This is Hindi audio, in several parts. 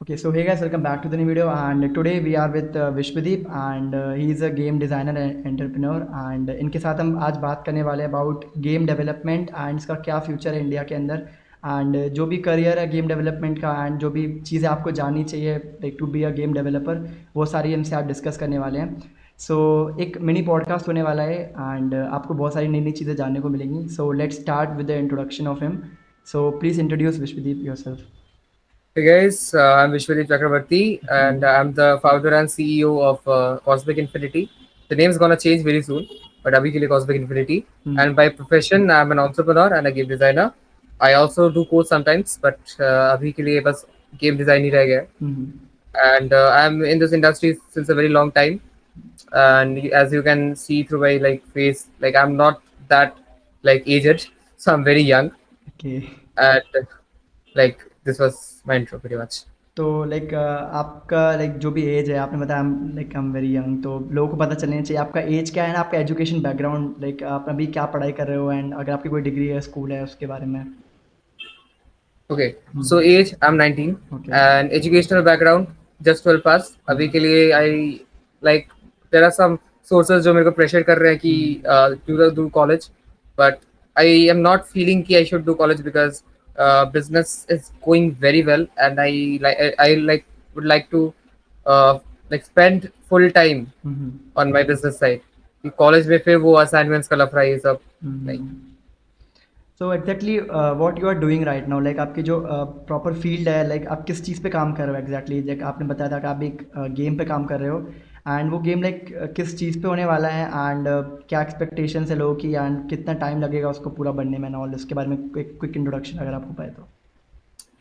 Okay, so hey guys, welcome back to the new video. And today we are with Vishwadeep, and he is a game designer and entrepreneur. And इनके साथ हम आज बात करने वाले हैं अबाउट गेम डेवलपमेंट एंड इसका क्या फ्यूचर है इंडिया के अंदर, एंड जो भी करियर है गेम डेवलपमेंट का एंड जो भी चीज़ें आपको जाननी चाहिए like to be a game developer, वो सारी हमसे आज डिस्कस करने वाले हैं. सो एक मिनी पॉडकास्ट होने वाला है एंड आपको बहुत सारी नई नई चीज़ें जानने को मिलेंगी. So let's start with the introduction of him. So please introduce Vishwadeep yourself. Hey guys, I'm Vishwadeep Chakrabarti and I'm the founder and CEO of Cosmic Infinity. The name's gonna change very soon, but abhi ke liye Cosmic Infinity. And by profession, I'm an entrepreneur and a game designer. I also do code sometimes, but abhi ke liye bas game design hi reh gaya hai. And I'm in this industry since a very long time. And as you can see through my face, I'm not that aged, so I'm very young. Okay. And this was my intro pretty much. तो लाइक आपका लाइक जो भी एज है आपने बताया like I am very young, तो लोगों को पता चलना चाहिए आपका एज क्या है ना, आपका एजुकेशन बैकग्राउंड, लाइक आप अभी क्या पढ़ाई कर रहे हो एंड अगर आपकी कोई डिग्री है स्कूल है उसके बारे में. Okay, so age I'm 19. Okay. And educational background just 12 pass. अभी के लिए I like there are some sources जो मेरे को pressure कर रहे हैं कि do college, but I am not feeling कि I should do college because business is going very well and I would like to spend full time on my business side. कि college में फिर वो assignments का लफड़ा ये सब like. So exactly what you are doing right now, like आपकी जो प्रॉपर फील्ड है, लाइक आप किस चीज़ पे काम कर रहे हो एग्जैक्टली. लाइक आपने बताया था कि आप एक गेम पे काम कर रहे हो एंड वो गेम लाइक किस चीज़ पे होने वाला है एंड क्या एक्सपेक्टेशंस है लोगों की एंड कितना टाइम लगेगा उसको पूरा बनने में, ऑल इसके बारे में एक क्विक इंट्रोडक्शन अगर आपको पाए तो.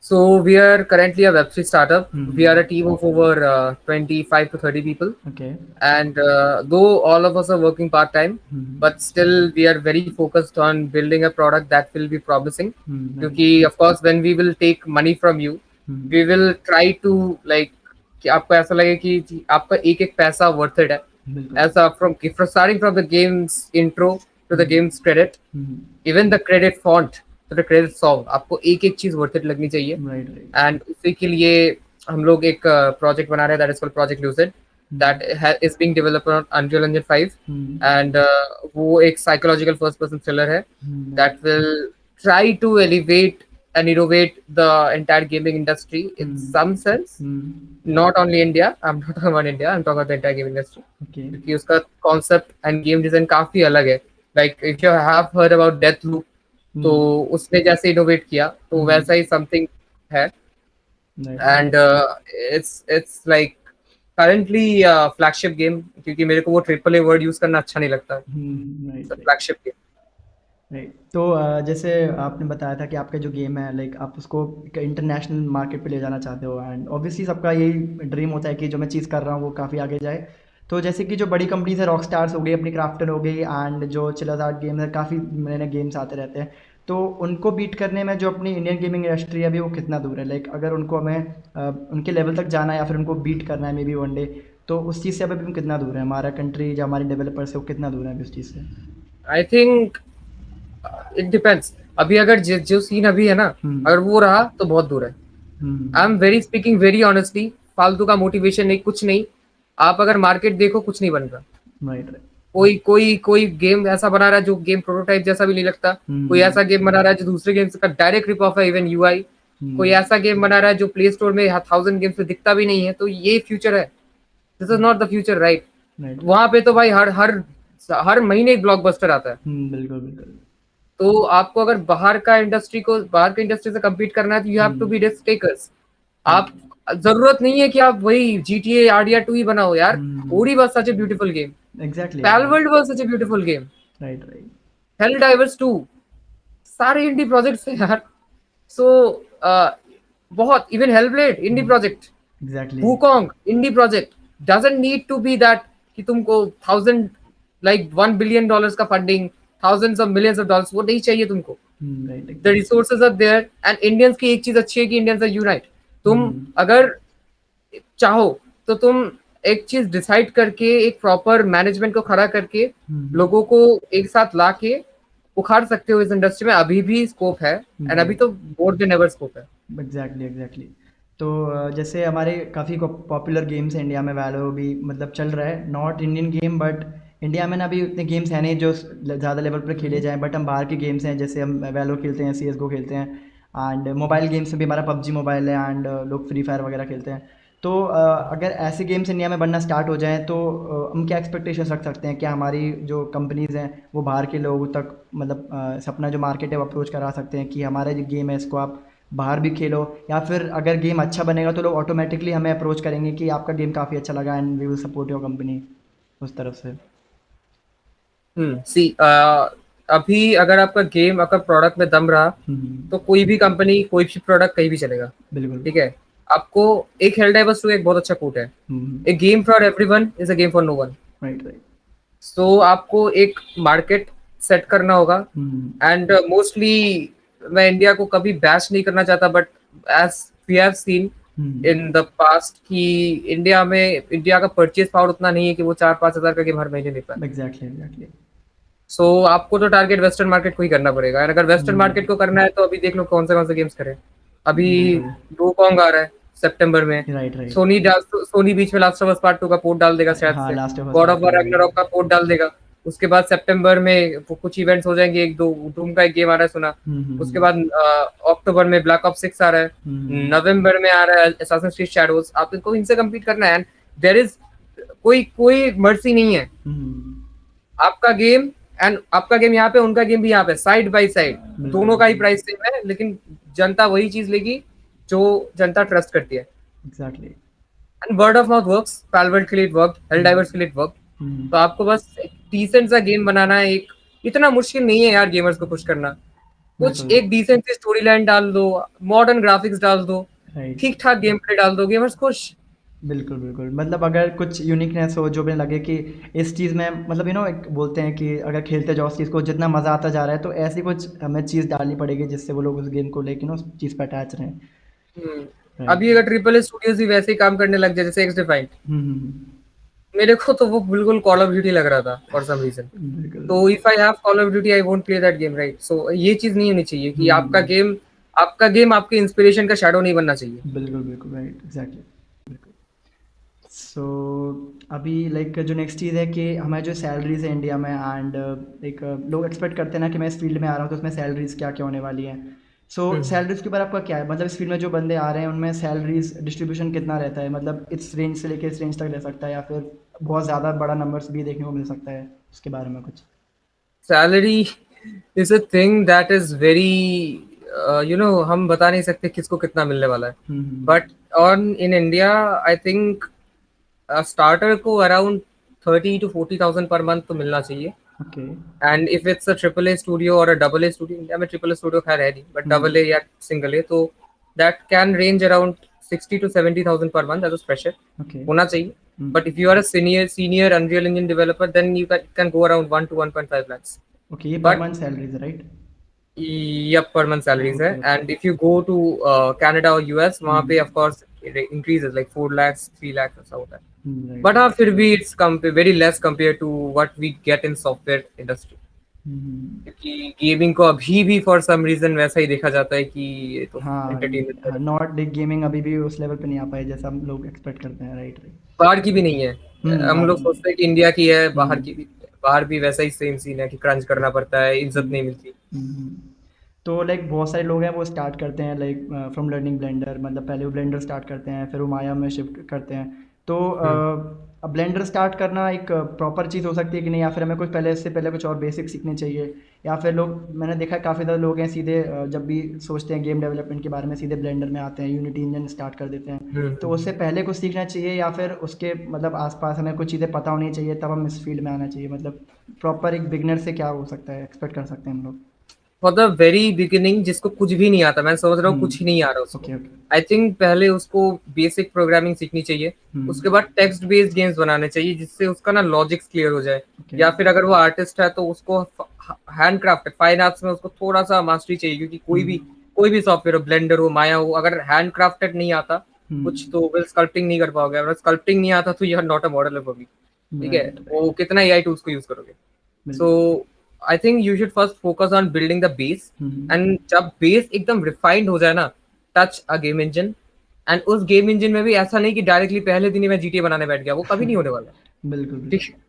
So we are currently a Web3 startup. We are a team of over 25 to 30 people. Okay. And though all of us are working part time, but still we are very focused on building a product that will be promising. Because of course, when we will take money from you, we will try to कि आपको ऐसा लगे कि आपका एक एक पैसा worth it है. ऐसा from starting from the game's intro to the game's credit, even the credit font. तो क्रेडिट सॉन्ग आपको एक एक चीज वर्थ इट लगनी चाहिए. एंड उसी के लिए हम लोग एक प्रोजेक्ट बना रहे हैं that is called project Lucid that is being developed on Unreal Engine 5 and वो एक साइकोलॉजिकल फर्स्ट पर्सन थ्रिलर है that will try to elevate and innovate the entire gaming industry in some sense. Not only India, I'm not talking about India, I'm talking about the entire gaming industry. क्योंकि उसका concept and game design काफी अलग है. Like if you have heard about Deathloop, तो उसने जैसे इनोवेट किया तो वैसा ही समथिंग है. And it's like currently flagship game, क्योंकि मेरे को वो ट्रिपल ए वर्ड यूज करना अच्छा नहीं लगता. Flagship game. राइट. तो जैसे आपने बताया था कि आपका जो गेम है लाइक आप उसको इंटरनेशनल मार्केट पे ले जाना चाहते हो एंड ऑब्वियसली सबका यही ड्रीम होता है कि जो मैं चीज़ कर रहा हूँ वो काफ़ी आगे जाए. तो जैसे कि जो बड़ी कंपनीज है, रॉक स्टार्स हो गई, अपनी क्राफ्टन हो गई एंड जो चिल्लादार गेम्स है, काफ़ी नए नए गेम्स आते रहते हैं. तो उनको बीट करने में जो अपनी इंडियन गेमिंग इंडस्ट्री है अभी वो कितना दूर है, लाइक अगर उनको हमें उनके लेवल तक जाना है या फिर उनको बीट करना है मे बी वन डे, तो उस चीज़ से अभी हम कितना दूर है, हमारा कंट्री जो हमारे डेवलपर्स है वो कितना दूर है अभी उस चीज़ से. I think it depends. अभी अगर जो सीन अभी है ना, अगर वो रहा तो बहुत दूर है. I am very speaking very honestly, फालतू का मोटिवेशन नहीं, कुछ नहीं. आप अगर मार्केट देखो कुछ नहीं बन रहा. राइट. कोई गेम ऐसा बना रहा है जो गेम प्रोटोटाइप जैसा भी नहीं लगता. कोई ऐसा गेम बना रहा है जो दूसरे गेम का डायरेक्ट रिप ऑफ है, इवन यूआई. कोई ऐसा गेम बना रहा है जो प्ले स्टोर में 1000 गेम्स में दिखता भी नहीं है. तो ये फ्यूचर है. This is not the future, right. वहां पे तो भाई हर महीने एक ब्लॉकबस्टर आता है. बिल्कुल बिल्कुल. तो आपको अगर बाहर के इंडस्ट्री से कम्पीट करना है तो you have to be risk takers. आप जरूरत नहीं है कि आप वही GTA RDR 2 ही बनाओ यार. OD was such a beautiful game. Exactly. Palworld was such a beautiful game. Right. Helldivers 2. सारे इंडी प्रोजेक्ट्स हैं यार. सो बहुत, even Hellblade indie project. Exactly. Wukong indie project. Doesn't need to be that कि तुमको 1 billion dollars का funding, thousands of millions of dollars, वो नहीं चाहिए तुमको. The resources are there and Indians की एक चीज अच्छी है कि Indians are unite. तुम अगर चाहो तो तुम एक चीज डिसाइड करके एक प्रॉपर मैनेजमेंट को खड़ा करके लोगों को एक साथ ला के उखाड़ सकते हो इस इंडस्ट्री में. अभी भी स्कोप है एंड अभी तो मोर देन एवर स्कोप है. एग्जैक्टली. तो जैसे हमारे काफ़ी पॉपुलर गेम्स हैं इंडिया में, वैलो भी मतलब चल रहा है, not Indian game, but India में ना अभी उतने गेम्स हैं नहीं जो ज़्यादा लेवल पर खेले जाएं, बट हम बाहर के गेम्स हैं, जैसे हम वैलो खेलते हैं, सी एस गो खेलते हैं, एंड मोबाइल गेम्स में भी हमारा पबजी मोबाइल है, एंड लोग फ्री फायर वगैरह खेलते हैं। तो अगर ऐसे गेम्स इंडिया में बनना स्टार्ट हो जाएं तो हम क्या एक्सपेक्टेशन रख सकते हैं? क्या हमारी जो कंपनीज़ हैं वो बाहर के लोगों तक मतलब अपना जो मार्केट है वो अप्रोच करा सकते हैं कि हमारा जो गेम है इसको आप बाहर भी खेलो, या फिर अगर गेम अच्छा बनेगा तो लोग ऑटोमेटिकली हमें अप्रोच करेंगे कि आपका गेम काफ़ी अच्छा लगा and we will support your company, उस तरफ से? सी अभी अगर आपका गेम अगर प्रोडक्ट में दम रहा तो कोई भी कंपनी कोई भी प्रोडक्ट कहीं भी चलेगा। बिल्कुल। ठीक है, आपको एक हेल्डाइवर्स टू एक बहुत अच्छा कोट है, hmm. A game for everyone is a game for no one. Right right. So आपको एक मार्केट सेट करना होगा। हम्म। एंड मोस्टली मैं इंडिया को कभी बैश नहीं करना चाहता, but as we have seen hmm. In the past कि इंडिया का परचेज पावर उतना नहीं है कि वो 4-5 हज़ार का गेम हर महीने ले पाए। Exactly exactly. सो आपको तो टारगेट वेस्टर्न मार्केट को ही करना पड़ेगा, और अगर वेस्टर्न मार्केट हम्म। को करना है तो अभी देख लो कौन से गेम्स करें। अभी बिल्कुल। डोकोंग आ रहा है सितंबर में। Right right. सोनी बीच में लास्ट ऑफ अस पार्ट 2 का पोर्ट डाल देगा शायद हाँ, से। Last of us god of part two war आ रैग्नारोक का जाएगा। पोर्ट डाल देगा। उसके बाद सितंबर में कुछ इवेंट्स हो जाएंगे, एक दो डूम का एक गेम आ रहा है सुना। उसके हम्म। बाद अक्टूबर में ब्लैक ऑप्स 6 आ रहा है। हम्म। नवंबर में आ रहा है असैसिन्स क्रीड शैडोज। आप इनको इनसे कम्पीट करना है, एंड देयर इज कोई कोई मर्सी नहीं है। हम्म। आपका गेम एंड आपका गेम यहाँ पे, उनका गेम भी यहाँ पे, साइड बाय साइड। बिल्कुल दोनों का ही बिल्कुल। प्राइस सेम है, लेकिन जनता वही चीज लेगी जो जनता ट्रस्ट करती है। Exactly. And word of mouth works, पैलवर्ड के लिए वर्क, हेलडाइवर्स के लिए वर्क। हम्म। तो आपको बस एक डिसेंट सा गेम बनाना है। एक इतना मुश्किल नहीं है यार गेमर्स को पुश करना। कुछ बिल्कुल। एक डिसेंट सी स्टोरी लाइन डाल दो, मॉडर्न ग्राफिक्स डाल दो, राइट। ठीक ठाक गेम प्ले डाल दो, गेमर्स खुश। बिल्कुल बिल्कुल, मतलब अगर कुछ यूनिकनेस हो जो भी लगे कि इस चीज़ में, मतलब एक बोलते हैं कि अगर खेलते जाओ उस चीज़ को जितना मज़ा आता जा रहा है, तो ऐसी कुछ हमें चीज़ डालनी पड़ेगी जिससे वो लोग उस गेम को लेके उस चीज़ पर अटैच रहें। हम्म। राइट अभी अगर राइट। ट्रिपल ए स्टूडियोज भी वैसे ही काम करने लग जाए जैसे एक्स डिफाइंड, मेरे को तो वो बिल्कुल कॉल ऑफ ड्यूटी लग रहा था फॉर सम रीजन। बिल्कुल तो if I have Call of Duty I won't play that game, right? So ये चीज नहीं होनी चाहिए कि बिल्कुल। आपका गेम आपके इंस्पिरेशन का शैडो नहीं बनना चाहिए। बिल्कुल बिल्कुल। Right exactly. बिल्कुल। सो अभी जो नेक्स्ट चीज़ है कि हमारी जो सैलरीज है इंडिया में, एंड लोग एक्सपेक्ट करते हैं ना कि मैं इस फील्ड में आ रहा हूँ तो उसमें सैलरीज क्या क्या होने वाली हैं। सो सैलरीज के ऊपर आपका क्या है, मतलब इस फील्ड में जो बंदे आ रहे हैं उनमें सैलरीज डिस्ट्रीब्यूशन कितना रहता है? मतलब इस रेंज से लेके इस रेंज तक रह सकता है, या फिर बहुत ज़्यादा बड़ा नंबर्स भी देखने को मिल सकता है? उसके बारे में कुछ? Salary is a thing that is very, हम बता नहीं सकते किसको कितना मिलने वाला है। Hmm. But on in India I think starter को around 30 to 40 thousand per month तो मिलना चाहिए। Okay. And if it's a triple A studio और a double A studio, India में ट्रिपल ए स्टूडियो खैर है नहीं, बट डबल ए हम्म। या सिंगल ए, तो that can range around 60 to 70 thousand per month as a fresher okay. होना चाहिए। But if you are a senior Unreal Engine developer then you can go around 1 to 1.5 lakhs। Okay, ये per but month salaries right? Yup, per month salaries है। Okay okay. And if you go to Canada और यूएस, वहाँ पे of hmm. Course increases like 4 lakhs 3 lakhs ऐसा होता है। राइट बट हाँ, राइट। फिर भी it's very less compare to what we get in software industry. Hmm. क्योंकि गेमिंग को अभी भी फॉर सम रीजन वैसा ही देखा जाता है कि ये तो हाँ। एंटरटेनमेंट हाँ, है। नॉट गेमिंग अभी भी उस लेवल पे नहीं आ पाए जैसा हम लोग एक्सपेक्ट करते हैं। Right right. बाहर की भी नहीं है। हम बाहर लोग की नहीं। सोचते हैं कि इंडिया की है, बाहर की हम्म। भी। बाहर भी वैसा ही सेम सीन है कि क्रंच करना पड़ता है, इज्जत नहीं हम्म। मिलती। हम्म। तो बहुत सारे लोग हैं वो स्टार्ट करते हैं फ्रॉम लर्निंग ब्लेंडर, मतलब पहले वो ब्लेंडर स्टार्ट करते हैं फिर वो माया में शिफ्ट करते हैं। तो हम्म। अब ब्लेंडर स्टार्ट करना एक प्रॉपर चीज़ हो सकती है कि नहीं, या फिर हमें कुछ पहले इससे पहले कुछ और बेसिक सीखने चाहिए? या फिर लोग, मैंने देखा है काफ़ी ज़्यादा लोग हैं सीधे जब भी सोचते हैं गेम डेवलपमेंट के बारे में सीधे ब्लेंडर में आते हैं, यूनिटी इंजन स्टार्ट कर देते हैं। तो उससे पहले कुछ सीखना चाहिए, या फिर उसके मतलब आसपास हमें कुछ चीज़ें पता होनी चाहिए तब हम इस फील्ड में आना चाहिए? मतलब प्रॉपर एक बिगनर से क्या हो सकता है, एक्सपेक्ट कर सकते हैं हम लोग? फॉर द वेरी बिगिनिंग, जिसको कुछ भी नहीं आता, मैं समझ रहा हूँ कुछ ही नहीं आ रहा उसको, ओके ओके। आई थिंक पहले उसको बेसिक प्रोग्रामिंग सीखनी चाहिए। हम्म। उसके बाद टेक्स्ट बेस्ड गेम्स बनाने चाहिए जिससे उसका ना लॉजिक्स क्लियर हो जाए। ओके। या फिर अगर वो आर्टिस्ट है तो उसको हैंड क्राफ्ट फाइन आर्ट्स में उसको थोड़ा सा मास्टरी चाहिए, क्योंकि हम्म। कोई भी सॉफ्टवेयर हो, ब्लेंडर हो, माया हो, अगर हैंड क्राफ्टेड नहीं आता कुछ, तो फिर स्कल्पटिंग नहीं कर पाओगे। अगर स्कल्पटिंग नहीं आता तो you are not a model of. ठीक है, राइट वो राइट। कितना एआई टूल्स को यूज करोगे। सो बिल्कुल। I think you should first focus on building the base. Hmm. And जब बेस एकदम रिफाइंड हो जाए ना, touch a game engine, and उस गेम इंजन में भी ऐसा नहीं कि डायरेक्टली पहले दिन ही मैं GTA बनाने बैठ गया, वो कभी नहीं होने वाला। बिल्कुल ठीक बिल्कुल। है,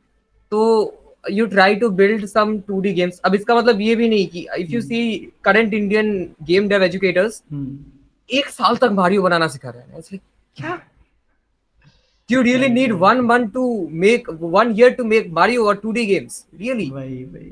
तो you try to build some 2D games. अब इसका मतलब ये भी नहीं कि if you hmm see current Indian game dev educators hmm. 1 साल तक मारियो बनाना सिखा रहे हैं, ऐसे क्या? You really right need right. 1 month to make 1 year to make Mario or 2D games? Really? वही वही।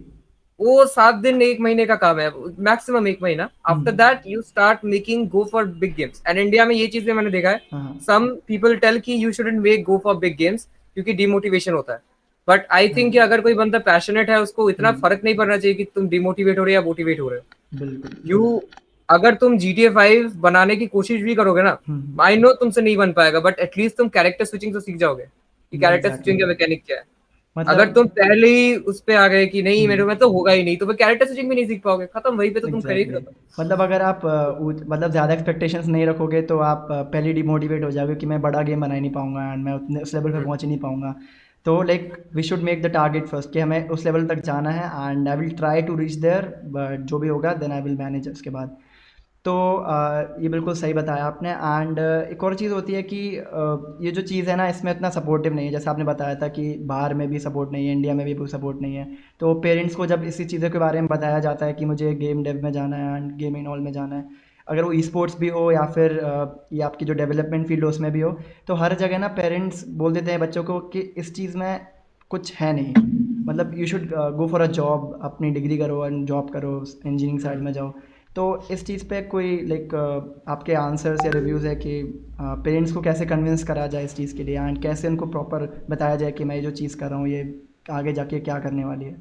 वो 7 दिन 1 महीने का काम है, मैक्सिमम 1 महीना। After hmm. That you start making go for big games. And India में ये चीजें मैंने देखा है, हाँ हाँ। सम पीपल टेल कि you shouldn't make go for big games क्योंकि डिमोटिवेशन होता है। बट आई थिंक कि राइट। अगर कोई बंदा पैशनेट है, उसको इतना हम्म। फर्क नहीं पड़ना चाहिए कि तुम डिमोटिवेट हो रहे हो या मोटिवेट हो रहे हो। बिल्कुल। यू अगर तुम GTA 5 बनाने की कोशिश भी करोगे ना, आई नो तुमसे नहीं बन पाएगा, बट एटलीस्ट तुम कैरेक्टर स्विचिंग तो सीख जाओगे कि कैरेक्टर एग्जैक्टली। स्विचिंग का मैकेनिक क्या है। अगर मतलब। तुम पहले ही उस पे आ गए कि नहीं मेरे हम्म। में तो होगा ही नहीं, तो फिर कैरेक्टर स्विचिंग भी नहीं सीख पाओगे, खत्म, वहीं पे तो तुम खरीद एग्जैक्टली रहे exactly. हो। मतलब अगर आप मतलब ज़्यादा एक्सपेक्टेशंस नहीं रखोगे तो आप पहले डिमोटिवेट हो जाओगे कि मैं बड़ा गेम बना ही नहीं पाऊंगा एंड मैं उतने उस लेवल पे हम्म, पहुंच ही नहीं पाऊंगा। तो like we should make the target first कि हमें उस लेवल तक जाना है and I will try to reach there, but जो भी होगा देन आई विल मैनेज उसके बाद। तो ये बिल्कुल सही बताया आपने। एंड एक और चीज़ होती है कि ये जो चीज़ है ना इसमें इतना सपोर्टिव नहीं है, जैसे आपने बताया था कि बाहर में भी सपोर्ट नहीं है, इंडिया में भी कोई सपोर्ट नहीं है। तो पेरेंट्स को जब इसी चीज़ों के बारे में बताया जाता है कि मुझे गेम डेव में जाना है एंड गेमिंग हॉल में जाना है, अगर वो ई स्पोर्ट्स भी हो या फिर ये आपकी जो डेवलपमेंट फील्ड हो उसमें भी हो, तो हर जगह ना पेरेंट्स बोल देते हैं बच्चों को कि इस चीज़ में कुछ है नहीं, मतलब you should go for a job, अपनी डिग्री करो एंड जॉब करो, इंजीनियरिंग साइड हम्म। में जाओ। तो इस चीज़ पे कोई लाइक आपके आंसर्स या रिव्यूज़ है कि पेरेंट्स को कैसे कन्विंस करा जाए इस चीज़ के लिए एंड कैसे उनको प्रॉपर बताया जाए कि मैं ये जो चीज़ कर रहा हूँ ये आगे जाके क्या करने वाली है।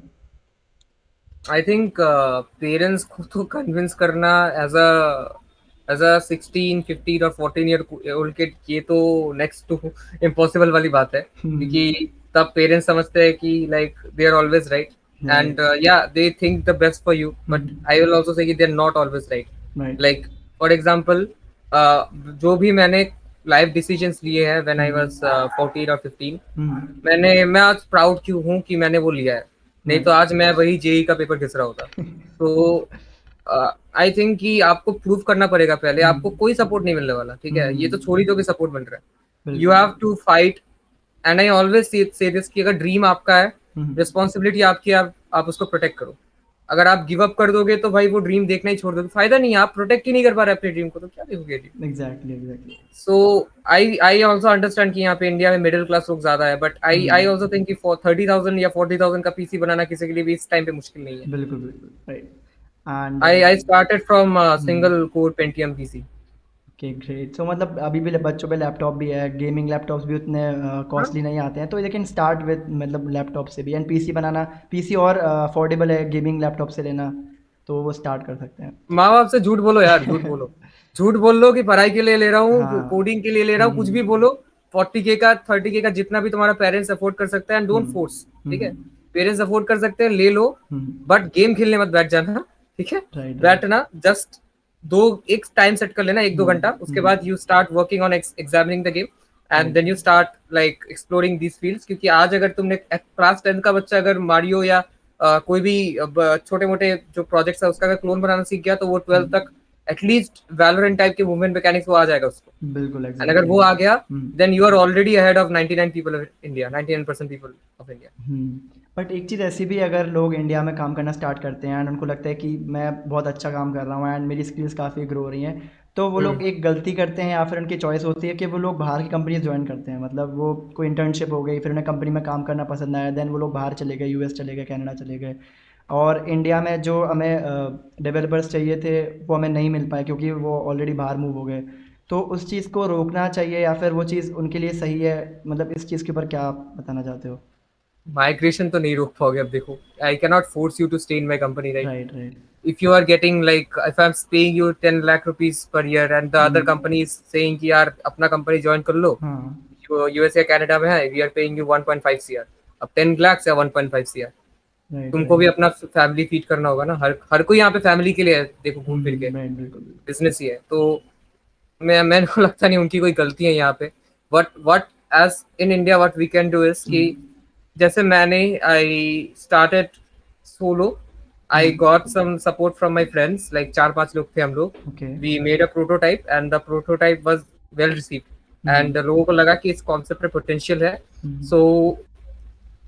आई थिंक पेरेंट्स को तो कन्विंस करना एज अ 16, 15 और 14 ईयर ओल्ड किड, ये तो नेक्स्ट टू इम्पॉसिबल वाली बात है, क्योंकि तब पेरेंट्स समझते हैं कि like they are always right and right. या they think the best for you, but I will also say they are not always right. Right. Like for example, जो भी मैंने लाइफ डिसीजंस लिए हैं व्हेन आई वाज 14 और 15, मैं आज प्राउड क्यों हूँ कि मैंने वो लिया है, नहीं तो राइट। आज मैं वही जेई का पेपर घिस रहा होता। तो आई थिंक कि आपको प्रूव करना पड़ेगा पहले, आपको कोई सपोर्ट नहीं मिलने वाला, ठीक है, ये तो छोड़ ही दो कि सपोर्ट मिल रहा है, यू बिल्कुल हैव बिल्कुल। To fight. And I always say this कि अगर ड्रीम आपका है, रिस्पॉन्सिबिलिटी आपकी है, आप उसको प्रोटेक्ट करो। अगर आप गिव अप कर दोगे तो भाई वो ड्रीम देखना ही छोड़ दोगे, फायदा नहीं है, आप प्रोटेक्ट ही नहीं कर पा रहे अपने ड्रीम को, तो क्या देखोगे dream. Exactly exactly. So I also understand कि यहाँ पे इंडिया में मिडिल क्लास लोग ज्यादा है, बट आई ऑल्सो थिंक कि फॉर 30,000 या 40,000 का पीसी बनाना किसी के लिए भी इस टाइम पे मुश्किल नहीं है। बिल्कुल बिल्कुल। Right. And I started from single core Pentium PC. Okay great. So मतलब अभी भी बच्चों पे लैपटॉप भी है, गेमिंग लैपटॉप्स भी उतने हाँ, कॉस्टली नहीं आते हैं, तो लेकिन स्टार्ट विद मतलब लैपटॉप से भी एंड पीसी बनाना, पीसी और अफोर्डेबल है गेमिंग लैपटॉप से लेना, तो वो स्टार्ट कर सकते हैं। माँ बाप से झूठ बोलो यार, झूठ बोलो, झूठ बोल लो कि पढ़ाई के लिए ले रहा हूँ, हाँ। कोडिंग के लिए ले रहा हूँ, कुछ भी बोलो। 40K का 30K का जितना भी तुम्हारा पेरेंट्स अफोर्ड कर सकता है, एंड डोंट फोर्स, ठीक है। पेरेंट्स अफोर्ड कर सकते हैं, ले लो, बट गेम खेलने मत बैठ जाना, ठीक है। Right right. बैठना जस्ट दो, एक टाइम सेट कर लेना 1-2 घंटा, उसके बाद you start working on examining the game, and right. Then you start like exploring these fields. क्योंकि आज अगर तुमने क्लास 10 का बच्चा अगर मारियो या कोई भी छोटे मोटे जो प्रोजेक्ट्स है उसका अगर क्लोन बनाना सीख गया, तो वो 12 तक एटलीस्ट वैलोरेंट टाइप के मूवमेंट मैकेनिक्स वो आ जाएगा उसको। बिल्कुल एंड अगर एग्जैक्टली। वो आ गया, then you are already ahead of 99 people of India, 99% people of India. But एक चीज़ ऐसी भी है, अगर लोग इंडिया में काम करना स्टार्ट करते हैं एंड उनको लगता है कि मैं बहुत अच्छा काम कर रहा हूँ एंड मेरी स्किल्स काफ़ी ग्रो हो रही हैं, तो वो लोग एक गलती करते हैं या फिर उनकी चॉइस होती है कि वो लोग बाहर की कंपनीज ज्वाइन करते हैं। मतलब वो कोई इंटर्नशिप हो गई, फिर उन्हें कंपनी में काम करना पसंद आया, देन वो लोग बाहर चले गए, यूएस चले गए, कनाडा चले गए, और इंडिया में जो हमें डेवलपर्स चाहिए थे वो हमें नहीं मिल पाए क्योंकि वो ऑलरेडी बाहर मूव हो गए। तो उस चीज़ को रोकना चाहिए या फिर वो चीज़ उनके लिए सही है, मतलब इस चीज़ के ऊपर क्या आप बताना चाहते हो? माइग्रेशन तो नहीं रोक पाओगे। अब देखो, I can not force you to stay in my company, right. Right right. If you are getting like if I'm paying you 10 lakh rupees per year and the other company is saying कि यार अपना कंपनी ज्वाइन कर लो, हाँ। यूएस या कनाडा में है, we are paying you 1.5 CR, अब 10 लाख या 1.5 CR, राइट तुमको भी राइट। अपना फैमिली फीड करना होगा ना। हर हर कोई यहाँ पे फैमिली के लिए है, देखो घूम फिर के राइट। बिल्कुल बिल्कुल। बिजनेस ही है। तो मेरे को लगता नहीं उनकी कोई गलती है यहाँ पे। But what as in India what we can do is कि जैसे मैंने I started solo, I got some support from my friends, like 4-5 लोग थे हम लोग। Okay. We made a prototype and the prototype was well received and लोगों को लगा कि इस कॉन्सेप्ट में पोटेंशियल है. सो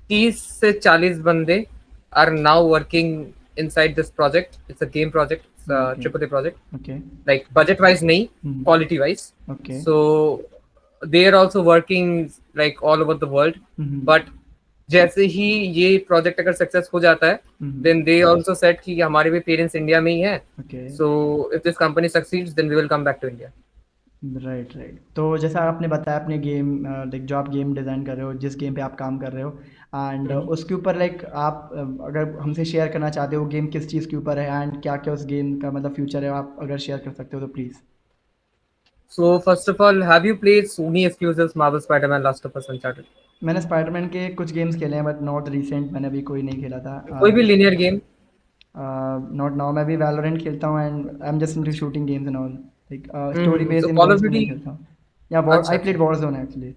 30 से 40 बंदे are now working inside this project. It's a game project. It's a Okay. triple A project. Okay. Like budget wise, nahi, quality wise. Okay. So they are also working like all over the world. But जैसे ही ये प्रोजेक्ट अगर सक्सेस हो जाता है, then they also said कि हमारे भी पेरेंट्स इंडिया में ही हैं. Okay. So if this company succeeds, then we will come back to India. Right right. तो जैसा आपने बताया अपने गेम लाइक जो आप गेम डिज़ाइन कर रहे हो, जिस गेम पे आप काम कर रहे हो, एंड उसके ऊपर लाइक आप अगर हमसे शेयर करना चाहते हो गेम किस चीज़ के ऊपर है एंड क्या क्या उस गेम का मतलब फ्यूचर है, आप अगर शेयर कर सकते हो तो please. So first of all, have you played Sony exclusives Marvel Spider-Man, Last of Us, Uncharted? मैंने स्पाइडरमैन के कुछ गेम्स खेले हैं बट नॉट रिसेंट, मैंने अभी कोई नहीं खेला था. कोई भी linear game? Not now. मैं भी वैलोरेंट खेलता हूँ and I am just into shooting games and all, like story based So in Call of games में Duty? नहीं खेलता हूँ. या अच्छा आई अच्छा. Played Warzone actually.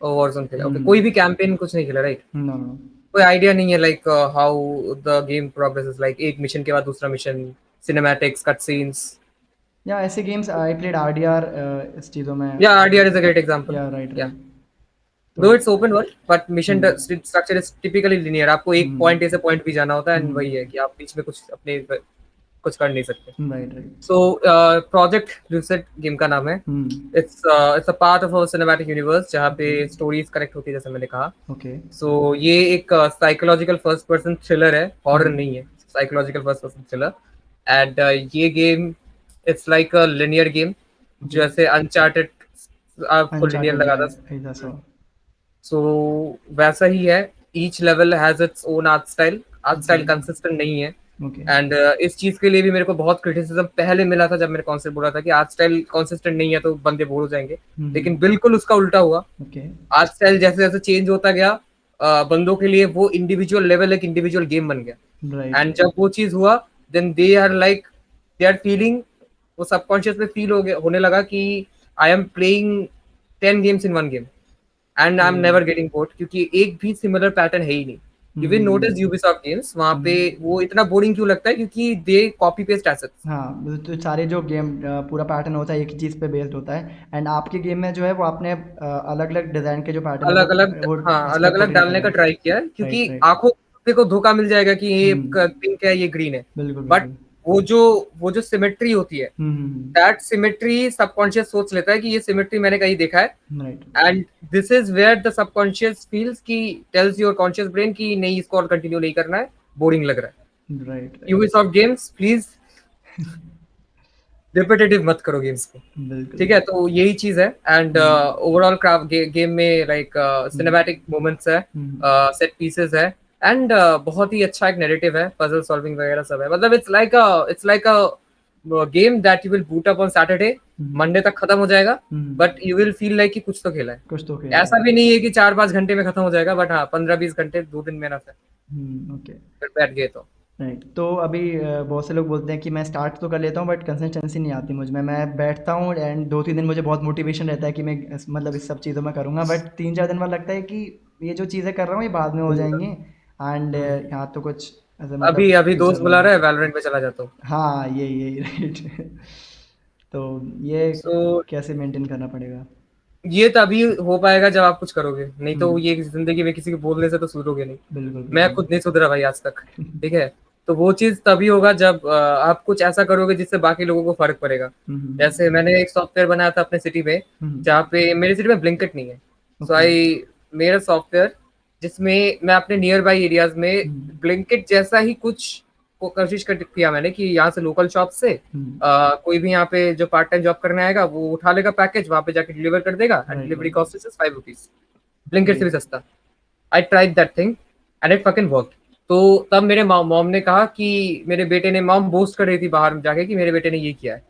Oh, Warzone खेला. Okay. कोई भी कैंपेन कुछ नहीं खेला, राइट? No no. कोई आइडिया नहीं है like how the game progresses, like एक मिशन के बाद दूसरा मिशन, सिनेमैटिक्स, कट सीन्स. या ऐसे गेम्स आई प्लेड आरडीआर इस चीज़ों में. या RDR is a great example. या राइट या राइट. दो it's open world but mission structure is typically linear. आपको एक पॉइंट ए से पॉइंट बी जाना होता है एंड वही है कि आप बीच में कुछ अपने कुछ कर नहीं सकते. Right right. So project Lucid game का नाम है. It's a part of a cinematic universe जहाँ पे स्टोरीज कनेक्ट होती है, जैसे मैंने कहा. ओके. सो ये एक साइकोलॉजिकल फर्स्ट पर्सन थ्रिलर है, हॉरर नहीं है, psychological first person thriller. And ये game it's like a linear game, जैसे अनचार्टेड आपको लिनियर लगा था. सो वैसा ही है. Each level has its own art style. Art style consistent नहीं है. एंड इस चीज के लिए भी मेरे को बहुत क्रिटिसिज्म पहले मिला था जब मैंने कॉन्सेप्ट बोला था कि आर्ट स्टाइल कंसिस्टेंट नहीं है तो बंदे बोर हो जाएंगे. लेकिन बिल्कुल उसका उल्टा हुआ. आर्ट स्टाइल जैसे जैसे चेंज होता गया, बंदों के लिए वो इंडिविजुअल लेवल एक इंडिविजुअल गेम बन गया. एंड जब वो चीज हुआ, देन दे आर फीलिंग, वो सबकॉन्शियस में फील होने लगा कि I am playing 10 games in one game and I am never getting bored, क्योंकि एक भी सिमिलर पैटर्न है ही नहीं. You will notice Ubisoft games वहाँ पे वो इतना बोरिंग क्यों लगता है, क्योंकि दे कॉपी पेस्ट एसेट्स. हाँ, तो सारे जो गेम पूरा पैटर्न होता है एक ही चीज़ पे बेस्ड होता है. एंड आपके गेम में जो है वो आपने अलग अलग डिज़ाइन के जो पैटर्न अलग अलग, हाँ अलग अलग डालने का ट्राई किया है, क्योंकि आंखों को धोखा मिल जाएगा कि ये पिंक है ये ग्रीन है. बट वो जो सिमेट्री होती है, दैट सिमेट्री सबकॉन्शियस सोच लेता है कि ये सिमेट्री मैंने कहीं देखा है. And this is where the subconscious feels की टेल्स योर कॉन्शियस ब्रेन कि नहीं, इसको और कंटिन्यू नहीं करना है, बोरिंग लग रहा है. Right. Ubisoft games please repetitive मत करो गेम्स को, ठीक है. तो यही चीज है. एंड ओवरऑल गेम में लाइक सिनेमैटिक मोमेंट्स है, सेट पीसेस है, एंड बहुत ही अच्छा एक नैरेटिव है, पजल सॉल्विंग वगैरह सब है. मतलब it's like a game that you will boot up on Saturday, Monday तक खत्म हो जाएगा, but you will feel like कि कुछ तो खेला है. ऐसा भी नहीं है कि 4-5 घंटे में खत्म हो जाएगा, बट हाँ 15-20 घंटे 2 दिन में ना है. ओके. फिर बैठ गए तो राइट. तो अभी बहुत से लोग बोलते हैं कि मैं स्टार्ट तो कर लेता हूँ बट कंसिस्टेंसी नहीं आती मुझ में. मैं बैठता हूँ एंड 2-3 दिन मुझे बहुत मोटिवेशन रहता है कि मैं मतलब इस सब चीज़ों में करूँगा, बट 3-4 दिन बाद लगता है कि ये जो चीज़ें कर रहा हूँ ये बाद में हो जाएंगी. एंड यहाँ तो कुछ ऐसे मतलब अभी दोस्त बुला रहा है, वैलोरेंट पे चला जाता हूँ. हाँ यही राइट. तो ये कैसे मेंटेन करना पड़ेगा? ये तभी हो पाएगा जब आप कुछ करोगे, नहीं तो ये जिंदगी में किसी को बोलने से तो सुधरोगे नहीं. बिल्कुल. मैं खुद नहीं सुधरा भाई आज तक, ठीक है. तो वो चीज तभी होगा जब आप कुछ ऐसा करोगे जिससे बाकी लोगों को फर्क पड़ेगा. जैसे मैंने एक सॉफ्टवेयर बनाया था अपने सिटी में, जहाँ पे मेरी सिटी में ब्लिंकिट नहीं है. सो आई मेरा सॉफ्टवेयर जिसमें मैं अपने नियर बाई एरियाज में ब्लिंकिट जैसा ही कुछ को कोशिश किया मैंने कि यहाँ से लोकल शॉप से कोई भी यहाँ पे जो पार्ट टाइम जॉब करने आएगा वो उठा लेगा पैकेज, वहां पे जाके डिलीवर कर देगा. And delivery cost is 5 rupees, Blinkit से भी सस्ता. I tried that thing and it fucking worked. तो तब मेरे मॉम ने कहा कि मेरे बेटे ने, मॉम बोस्ट कर रही थी बाहर जाके कि मेरे बेटे ने ये किया है.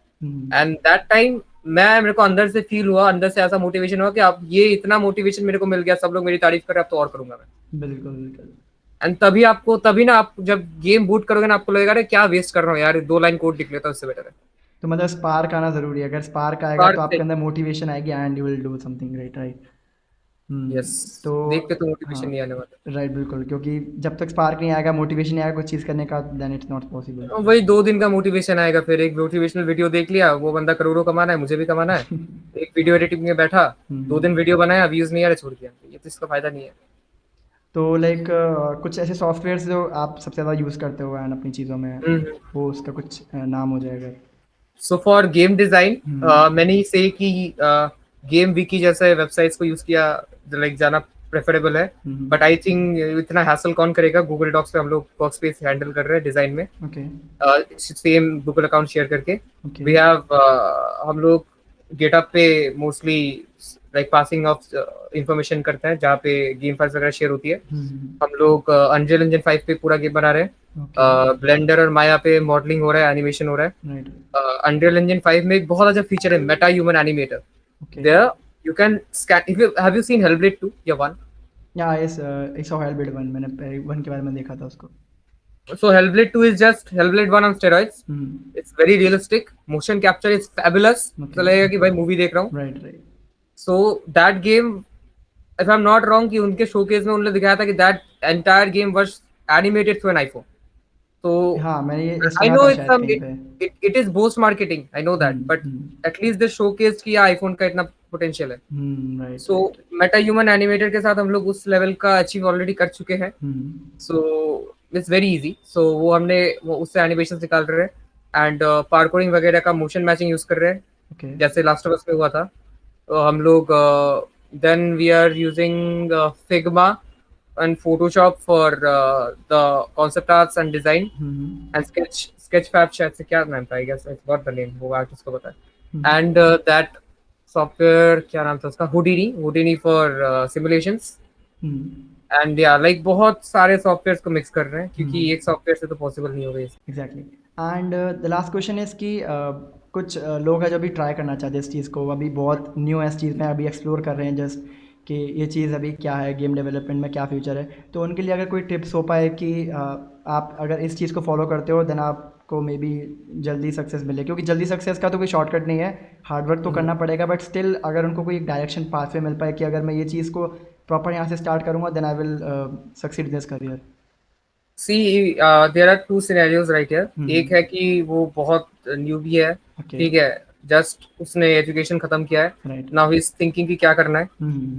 एंड दैट टाइम मेरे को अंदर से फील हुआ, अंदर से ऐसा मोटिवेशन हुआ कि अब ये इतना मोटिवेशन मेरे को मिल गया, सब लोग मेरी तारीफ कर रहे हैं, अब तो और करूंगा मैं. बिल्कुल. एंड तभी ना आप जब गेम बूट करोगे ना, आपको लगेगा क्या वेस्ट कर रहा हूँ यार, 2 लाइन कोड लिख लेता हूँ, इससे बेटर है. तो मतलब स्पार्क आना जरूरी है. अगर स्पार्क आएगा तो आपके अंदर मोटिवेशन आएगी and you will do something great. Right. Yes. तो देख के तो मोटिवेशन नहीं आने वाला. राइट. बिल्कुल. क्योंकि जब तक स्पार्क नहीं आएगा, मोटिवेशन नहीं आएगा कुछ चीज़ करने का, देन इट्स नॉट पॉसिबल. वही 2 दिन का मोटिवेशन आएगा, फिर एक मोटिवेशनल वीडियो देख लिया, वो बंदा करोड़ों कमाना है, मुझे भी कमाना है, एक वीडियो एडिटिंग में बैठा, 2 दिन हम्म। वीडियो बनाया, व्यूज नहीं आ रहे, छोड़ दिया। ये तो इसका फायदा नहीं है। तो लाइक कुछ ऐसे सॉफ्टवेयर्स जो आप सबसे ज़्यादा यूज़ करते हो एंड अपनी चीज़ों में, हम्म। वो उसका कुछ नाम हो जाएगा? सो फॉर गेम डिजाइन हम्म। मैंने ही से कि गेम विकी जैसे वेबसाइट्स को यूज किया, लाइक जाना प्रेफरेबल है। हम्म। बट आई थिंक इतना हैसल कौन करेगा, गूगल डॉक्स पे हम लोग वर्क स्पेस हैंडल कर रहे हैं डिजाइन में, okay. Same Google account share करके। ओके। वी हैव हम लोग गेटअप पे mostly like passing of information करते हैं, जहाँ पे गेम फाइल्स वगैरह शेयर होती है। हम्म। हम लोग अनरियल इंजन 5 पे पूरा गेम बना रहे ओके। हैं, ब्लेंडर और माया पे मॉडलिंग हो रहा है, एनिमेशन हो रहा है। राइट। अनरियल इंजन 5 में एक बहुत अच्छा फीचर है, Meta human animator. Okay. There you can scan, if you have you seen Hellblade 2 या 1? या इस इस हेलब्लेड वन, मैंने वन के बारे में देखा था उसको। So Hellblade 2 is just Hellblade 1 on steroids. Hmm. It's very realistic. Motion capture is fabulous. Okay. तो लगेगा कि भाई मूवी देख रहा हूँ। Right right. So that game, if I'm not wrong, कि उनके शोकेस में उन्होंने दिखाया था कि that entire game was animated through an iPhone. So हाँ, मैंने ये I सुना know था it's शायद some कहीं पे। it is boast marketing. I know that, but at least the showcase कि iPhone का इतना potential है। Right So right. Meta human animator के साथ हम लोग उस लेवल का अचीव ऑलरेडी कर चुके हैं। So it's very easy. So वो हमने वो उससे एनिमेशन निकाल रहे हैं, एंड पार्कोरिंग वगैरह का मोशन मैचिंग यूज कर रहे हैं, ओके। जैसे लास्ट ऑफ अस में हुआ था। तो हम लोग then we are using Figma and Photoshop for the concept arts and design and Sketchfab, शायद से क्या नाम था, I guess it's got the name, वो आर्टिस्ट को पता है। एंड दैट सॉफ्टवेयर क्या नाम था उसका, हुडीनी फॉर सिमुलेशंस। एंड या लाइक बहुत सारे सॉफ्टवेयर्स को मिक्स कर रहे हैं, क्योंकि एक सॉफ्टवेयर से तो पॉसिबल नहीं होगा ये। Exactly. And the last question is कि कुछ लोग हैं जो अभी ट्राई करना चाहते हैं इस चीज़ को, अभी बहुत न्यू है इस चीज़ में, अभी एक्सप्लोर कर रहे हैं जस्ट कि ये चीज़ अभी क्या है, गेम डेवलपमेंट में क्या फ्यूचर है। तो उनके लिए अगर कोई टिप्स हो पाए कि आप अगर इस चीज़ को फॉलो करते हो देन आपको मे बी जल्दी सक्सेस मिले, क्योंकि जल्दी सक्सेस का तो कोई शॉर्टकट नहीं है, हार्डवर्क तो करना पड़ेगा, बट स्टिल अगर उनको कोई डायरेक्शन पाथवे मिल पाए कि अगर मैं ये चीज़ को प्रॉपर यहाँ से स्टार्ट करूँगा then I will succeed in this career. See there are two scenarios right here. एक है कि वो बहुत न्यूबी है, ओके। ठीक है, जस्ट उसने एजुकेशन खत्म किया है, right. Now he is thinking कि क्या करना है।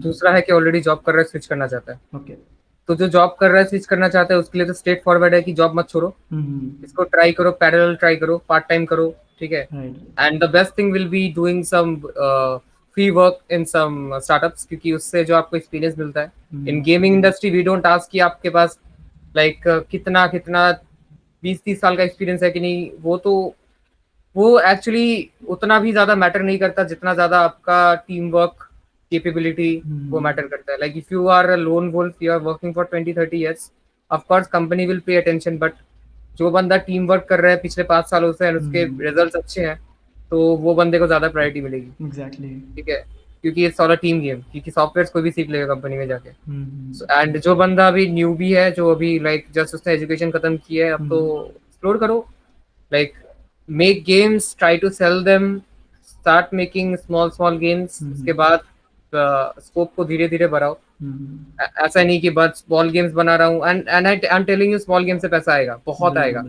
दूसरा है कि ऑलरेडी जॉब कर रहा है, स्विच करना चाहता है। ओके। तो जो जॉब कर रहा है, स्विच करना चाहता है, उसके लिए तो स्ट्रेट फॉरवर्ड है कि जॉब मत छोड़ो, इसको ट्राई करो, पैरेलल ट्राई करो, पार्ट टाइम करो, ठीक है। Right. And the best thing will be doing some free work in some startups, क्योंकि उससे जो आपको एक्सपीरियंस मिलता है in gaming industry, we don't ask कि आपके पास लाइक कितना कितना 20-30 साल का एक्सपीरियंस है कि नहीं, वो तो वो एक्चुअली उतना भी ज्यादा मैटर नहीं करता जितना ज्यादा आपका टीम वर्क केपेबिलिटी वो मैटर करता है। Like if you are a lone wolf, you are working for 20-30 years, of course company will pay attention, but जो बंदा टीम वर्क कर रहा है पिछले 5 सालों से और उसके रिजल्ट्स अच्छे हैं, तो वो बंदे को ज्यादा प्रायोरिटी मिलेगी। एग्जैक्टली। ठीक है, क्योंकि it's all a team game, क्योंकि सॉफ्टवेयर कोई भी सीख लेगा कंपनी में जाके। एंड जो बंदा अभी न्यू भी है, जो अभी लाइक जस्ट उसने एजुकेशन खत्म की है, अब तो एक्सप्लोर करो, like make games, try to sell them, start making small small games. उसके बाद स्कोप को धीरे धीरे बढ़ाओ। ऐसा नहीं कि बस स्मॉल गेम्स बना रहा हूँ, and I am telling you small game से पैसा आएगा, बहुत आएगा।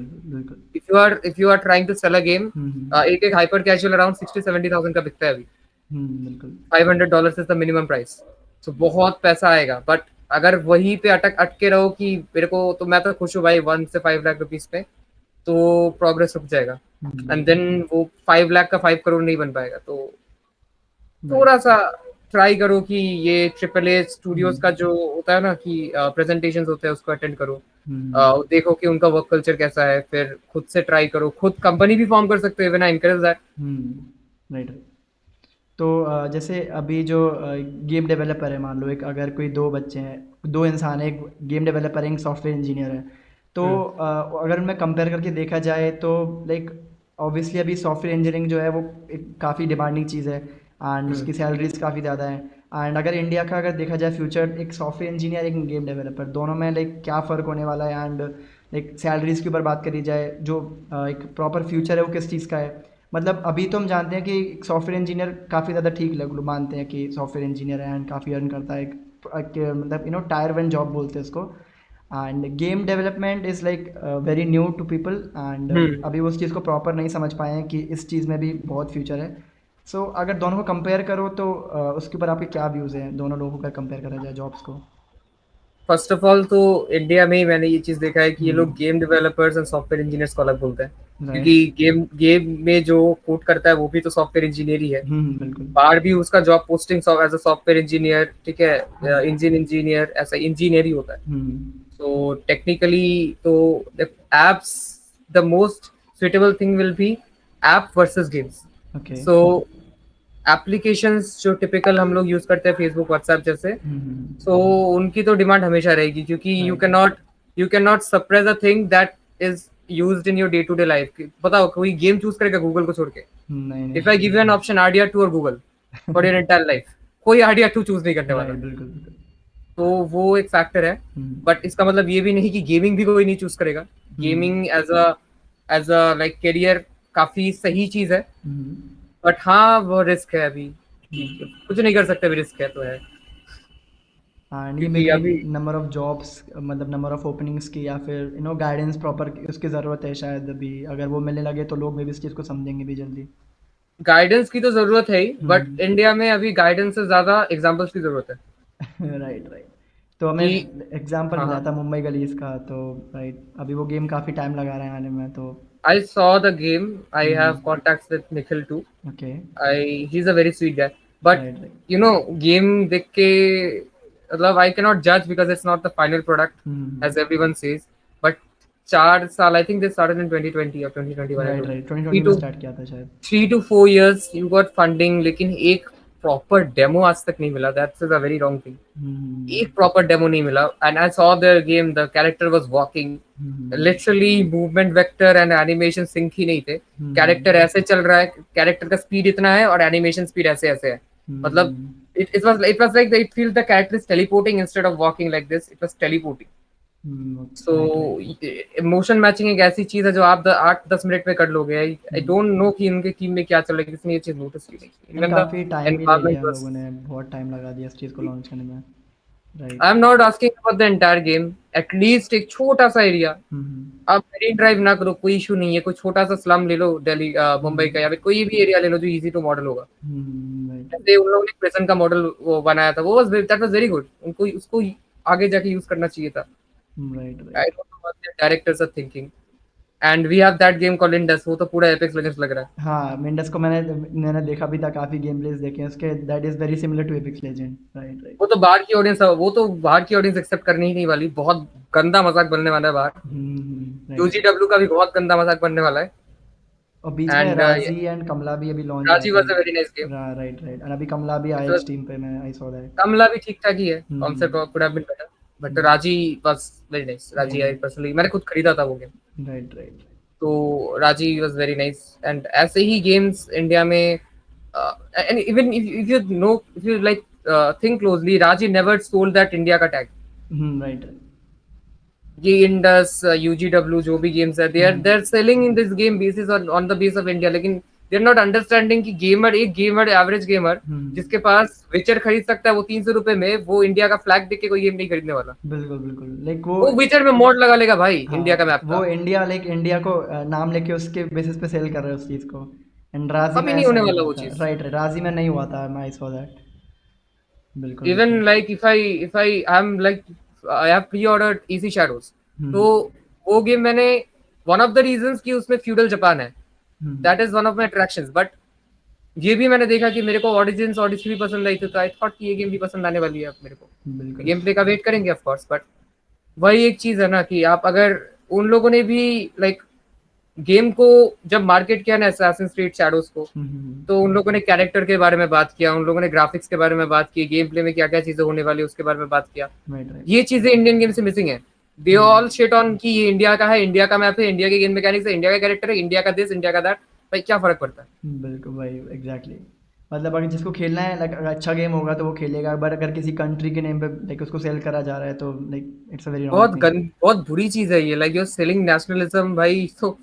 If you are trying to sell a game, एक एक हाइपर कैजुअल अराउंड 60-70 thousand का बिकता है अभी। बिल्कुल। $500 इज द मिनिमम प्राइस। तो बहुत पैसा आएगा, बट अगर वहीं पे अटके रहो कि मेरे को तो, मैं तो खुश हूँ भाई 1 से 5 लाख रुपीज पे, तो प्रोग्रेस रुक जाएगा। एंड देन वो 5 लाख का 5 करोड़ नहीं बन पाएगा। तो थोड़ा सा ट्राई करो कि ये AAA स्टूडियोज का जो होता है ना कि प्रेजेंटेशंस होते हैं, उसको अटेंड करो, देखो कि उनका वर्क कल्चर कैसा है, फिर खुद से ट्राई करो, खुद कंपनी भी फॉर्म कर सकते हो, even I encourage that. Right. तो जैसे अभी जो गेम डेवलपर है, मान लो एक अगर कोई दो बच्चे हैं, दो इंसान है, एक गेम डेवलपर है, एक सॉफ्टवेयर इंजीनियर है, तो अगर उनमें कंपेयर करके देखा जाए तो लाइक ऑब्वियसली अभी सॉफ्टवेयर इंजीनियरिंग जो है वो एक काफ़ी डिमांडिंग चीज़ है एंड उसकी सैलरीज काफ़ी ज़्यादा है। एंड अगर इंडिया का अगर देखा जाए फ्यूचर, एक सॉफ्टवेयर इंजीनियर एक गेम डेवलपर दोनों में लाइक क्या फ़र्क होने वाला है, एंड लाइक सैलरीज के ऊपर बात करी जाए, जो एक प्रॉपर फ्यूचर है वो किस चीज़ का है। मतलब अभी तो हम जानते हैं कि सॉफ्टवेयर इंजीनियर काफ़ी ज़्यादा ठीक लोग मानते हैं कि सॉफ्टवेयर इंजीनियर है एंड काफ़ी अर्न करता है, मतलब टायर वन जॉब बोलते हैं इसको। And game development is like very new to people, and अभी वो उस चीज़ को प्रॉपर नहीं समझ पाए हैं कि इस चीज़ में भी बहुत फ्यूचर है। सो अगर दोनों को कंपेयर करो तो उसके ऊपर आपके क्या व्यूज़ हैं, दोनों लोगों का कंपेयर करा जाए जॉब्स को? फर्स्ट ऑफ ऑल तो इंडिया में ही मैंने ये चीज देखा है कि ये लोग hmm, game developers and software engineers को अलग बोलते हैं, राइट। क्योंकि गेम गेम में जो कोड करता है वो भी तो सॉफ्टवेयर इंजीनियर ही है। बिल्कुल। बाहर भी उसका job posting as a software engineer, ठीक है, हुँ, इंजन इंजीनियर, ऐसा इंजीनियर ही होता है। Hmm, So technically, so the apps, the most suitable thing will be app versus games. Okay. So applications जो टिपिकल हम लोग यूज करते हैं फेसबुक व्हाट्सएप जैसे, सो उनकी तो डिमांड हमेशा रहेगी, क्योंकि right. You can not suppress a thing that is used in your day to day life. बताओ कोई गेम चूज करेगा गूगल को छोड़ के? नहीं, इफ आई नहीं। Give you an option RDR 2 और Google for your entire life, कोई आरडीआर 2 चूज नहीं करने वाला। राइट, बिल्कुल, बिल्कुल। तो वो एक फैक्टर है। हुँ, बट इसका मतलब ये भी नहीं कि गेमिंग भी कोई नहीं चूज करेगा। Hmm, gaming as a like career काफी सही चीज है। हुँ, बट हाँ, वो रिस्क है अभी, हुँ। कुछ नहीं कर सकते, अभी रिस्क है तो है। एंड ये मे क्योंकि बी अभी नंबर ऑफ जॉब्स, मतलब नंबर ऑफ ओपनिंग्स की, या फिर गाइडेंस प्रॉपर उसकी ज़रूरत है शायद अभी। अगर वो मिलने लगे तो लोग मे बी इस चीज़ को समझेंगे भी जल्दी। गाइडेंस की तो जरूरत है ही, बट हुँ। इंडिया में अभी गाइडेंस से ज्यादा एग्जाम्पल्स की जरूरत है। Right, right. तो हमें कि एग्जांपल हाँ मिला हाँ, था मुंबई गलीज़ का, तो राइट, अभी वो गेम काफ़ी टाइम लगा रहे हैं आने में, तो I saw the game, I have hmm, contacts with Nikhil too. Okay. I he is a very sweet guy. But right, right. You know, game देख के मतलब आई कैन नॉट जज because it's not the final product as everyone says. But 4 साल, I think they started in 2020 और 2021, आई राइट, डोंट राइट, थ्री 2020 में टू स्टार्ट किया था शायद। 3 to 4 years you got funding, लेकिन एक प्रॉपर डेमो आज तक नहीं मिला। That's is a very wrong thing. Hmm, एक प्रॉपर डेमो नहीं मिला। And I saw the game, the character was walking, hmm, literally movement vector and animation sync ही नहीं थे। कैरेक्टर हुँ, ऐसे चल रहा है, कैरेक्टर का स्पीड इतना है और एनिमेशन स्पीड ऐसे ऐसे है। मतलब हुँ, it was like it feels the character is teleporting instead of walking like this. It was teleporting. Hmm, so right, right. Motion matching एक ऐसी चीज है जो आप 8-10 मिनट में कर लोगे। आई हुँ, डोंट नो कि इनके टीम में क्या चल रहा है, किसने ये चीज नोटिस की नहीं। नहीं, इवन द काफ़ी टाइम भी ले लिया एनवायरमेंट हम वाज, लोगों ने, बहुत टाइम लगा दिया इस चीज़ को लॉन्च करने में। Right. I am not asking about the entire game, at least एक छोटा सा एरिया। हुँ, हुँ, आप मरीन ड्राइव ना करो, कोई इशू नहीं है, कोई छोटा सा स्लम ले लो दिल्ली, मुंबई का, या फिर कोई भी एरिया ले लो जो इजी टू मॉडल होगा। राइट, जैसे उन लोगों ने प्रेजेंट का मॉडल वो बनाया था, वो was that was very good. उनको उसको आगे जाके यूज करना चाहिए था। Right, I right. Don't know what the directors are thinking. And we have that game called Indus, वो तो पूरा एपेक्स लेजेंड्स लग रहा है। हाँ, मिंडस को मैंने देखा भी था, काफ़ी गेम प्लेस देखे हैं उसके, that is very similar to Apex Legend. Right, right. वो तो बाहर की ऑडियंस एक्सेप्ट करनी ही नहीं वाली। बहुत गंदा मजाक बनने वाला है बाहर। राइट। यूजीडब्ल्यू का भी बहुत गंदा मजाक बनने वाला है। और बीच में एंड राजी एंड कमला भी अभी लॉन्च आए राजी थे। Was a very nice game. Right, right, और अभी कमला भी आया है स्टीम पे, मैं आई सॉ दैट। कमला भी ठीक ठाक ही है, concept hmm, could have been better. But Raji was very nice. Very Raji, I nice. Personally मैंने खुद खरीदा था वो गेम। Right, right. तो राजी वाज वेरी नाइस। एंड ऐसे ही गेम्स इंडिया में, and even if you know, if you like think closely, Raji never sold that India का टैग। Right, right. ये इंडस, यूजीडब्ल्यू जो भी गेम्स है, they are selling in this game basis on the base of India. लेकिन दे आर नॉट अंडरस्टैंडिंग कि गेमर, एक गेमर, एवरेज गेमर जिसके पास विचर खरीद सकता है वो 300 रुपए में, वो इंडिया का फ्लैग देख के कोई गेम नहीं खरीदने वाला। बिल्कुल, बिल्कुल, लाइक वो। वो विचर में मॉड लगा लेगा भाई इंडिया का हाँ, मैप वो का। इंडिया, लाइक इंडिया को नाम लेके उसके बेसिस पे सेल कर रहे हैं उस चीज़ को। एंड राजी में कभी नहीं ऐसा होने नहीं वाला हुआ वो था। चीज। राइट, राइट, राजी में नहीं हुआ था, मैं आई सॉ दैट। बिल्कुल, इवन बिल्कुल। Like if I am like, I have pre ordered easy shadows. तो हम्म, वो गेम मैंने, वन ऑफ द रीजंस कि उसमें फ्यूडल जापान है, hmm, that is one of my attractions. But ये भी मैंने देखा कि मेरे को ऑडिजेंस ऑडिसी भी पसंद आई थी, तो आई थॉट कि ये गेम भी पसंद आने वाली है अब मेरे को। बिल्कुल। गेम प्ले का वेट करेंगे ऑफ कोर्स। बट वही एक चीज है ना कि आप अगर, उन लोगों ने भी लाइक गेम को जब मार्केट किया ना असैसिन्स क्रीड शैडोज को, हम्म, तो उन लोगों ने कैरेक्टर के बारे में बात किया, उन लोगों ने ग्राफिक्स के बारे में बात की, गेम प्ले में क्या क्या चीजें होने वाली उसके बारे में बात किया। Right, right. ये चीजें इंडियन गेम से मिसिंग है। दे ऑल शिट ऑन कि ये इंडिया का है, इंडिया का मैप है, इंडिया के गेम मैकेनिक्स है, इंडिया का कैरेक्टर है, इंडिया का दिस, इंडिया का दैट। भाई क्या फर्क पड़ता है? बिल्कुल भाई, एग्जैक्टली। मतलब अगर जिसको खेलना है, लाइक अगर अच्छा गेम होगा तो वो खेलेगा, बट अगर किसी कंट्री के नेम पे लाइक उसको सेल करा जा रहा है तो like it's a very wrong thing. बहुत बुरी चीज है ये, लाइक यूर सेलिंग नेशनलिज्म भाई। तो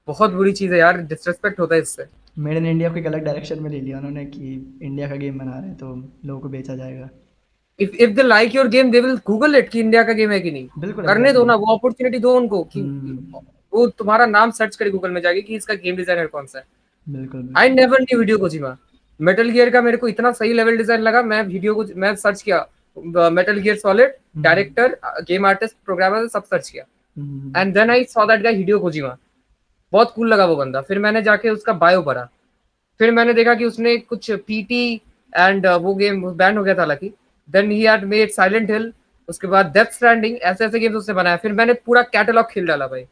बहुत बुरी चीज है यार, डिसरेस्पेक्ट होता है इससे। मेड इन इंडिया को एक अलग डायरेक्शन में ले लिया उन्होंने कि इंडिया का गेम बना रहे हैं तो लोगों को बेचा जाएगा। If they like your game they will Google it कि इंडिया का गेम है कि नहीं। बिल्कुल, करने दो एग्जैक्टली। ना, वो अपॉर्चुनिटी दो उनको कि हम्म, वो तुम्हारा नाम सर्च करे गूगल में जाके कि इसका गेम डिजाइनर कौन सा है। बिल्कुल, आई बिल्कुल। Never knew Hideo Kojima. Metal Gear का मेरे को इतना सही लेवल डिजाइन लगा, मैं सर्च किया metal gear solid, director, game artist, programmer, सब सर्च किया, and then I saw that guy Hideo Kojima. बहुत कूल लगा वो बंदा। फिर मैंने जाके उसका बायो पढ़ा, फिर मैंने देखा कि उसने कुछ पीटी एंड वो गेम बैन हो गया था हालांकि। Then he had made Silent Hill, उसके बाद डेथ स्ट्रैंडिंग, ऐसे ऐसे गेम्स उसने बनाया। फिर मैंने पूरा कैटलॉग खेल डाला भाई।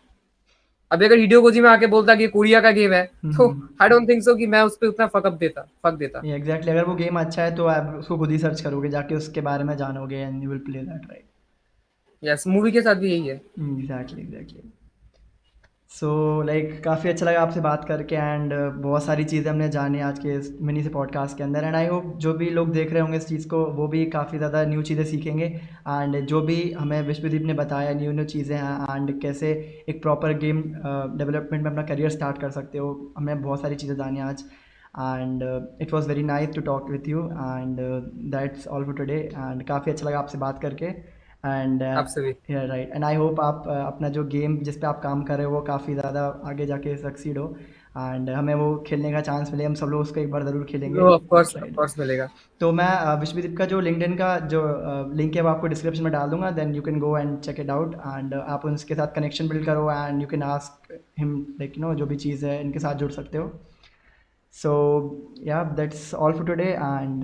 अब अगर हिडियो कोजिमा आके बोलता कि कोरिया का गेम है, तो आई डोंट थिंक सो कि मैं उस पर उतना फक देता। एग्जैक्टली, अगर वो गेम अच्छा है तो आप उसको खुद ही सर्च करोगे जाके, उसके बारे में जानोगे and you will play that, right? Yes, movie के साथ भी यही है। Exactly, exactly. सो लाइक काफ़ी अच्छा लगा आपसे बात करके, एंड बहुत सारी चीज़ें हमने जानी आज के इस मिनी से पॉडकास्ट के अंदर, एंड आई होप जो भी लोग देख रहे होंगे इस चीज़ को वो भी काफ़ी ज़्यादा न्यू चीज़ें सीखेंगे। एंड जो भी हमें विश्वदीप ने बताया न्यू न्यू चीज़ें हैं, एंड कैसे एक प्रॉपर गेम डेवलपमेंट में अपना करियर स्टार्ट कर सकते हो, हमने बहुत सारी चीज़ें जानी आज। And it was very nice to talk with you, and that's all for today. And काफ़ी अच्छा लगा आपसे बात करके, एंड आपसे भी। राइट, एंड आई होप आप अपना जो गेम जिस पे आप काम कर रहे हो वो काफ़ी ज़्यादा आगे जाके सक्सीड हो, एंड हमें वो खेलने का चांस मिले, हम सब लोग उसको एक बार ज़रूर खेलेंगे, ऑफ राइट? कोर्स मिलेगा। तो मैं विश्वदीप का जो लिंक्डइन का जो लिंक है वो आपको डिस्क्रिप्शन में डाल दूंगा, then you can go and check it out, and आप उनके साथ कनेक्शन बिल्ड करो, and you can ask him like जो भी चीज़ है इनके साथ जुड़ सकते हो। सो या that's all for today, and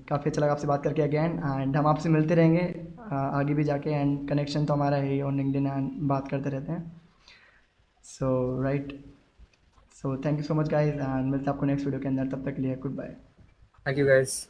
काफ़ी अच्छा लगा आपसे बात करके अगेन, एंड हम आपसे मिलते रहेंगे आगे भी जाके, एंड कनेक्शन तो हमारा है ही ऑन लिंक्डइन, एंड बात करते रहते हैं। So right, so thank you so much guys, and मिलते हैं आपको नेक्स्ट वीडियो के अंदर, तब तक के लिए goodbye. Thank you guys.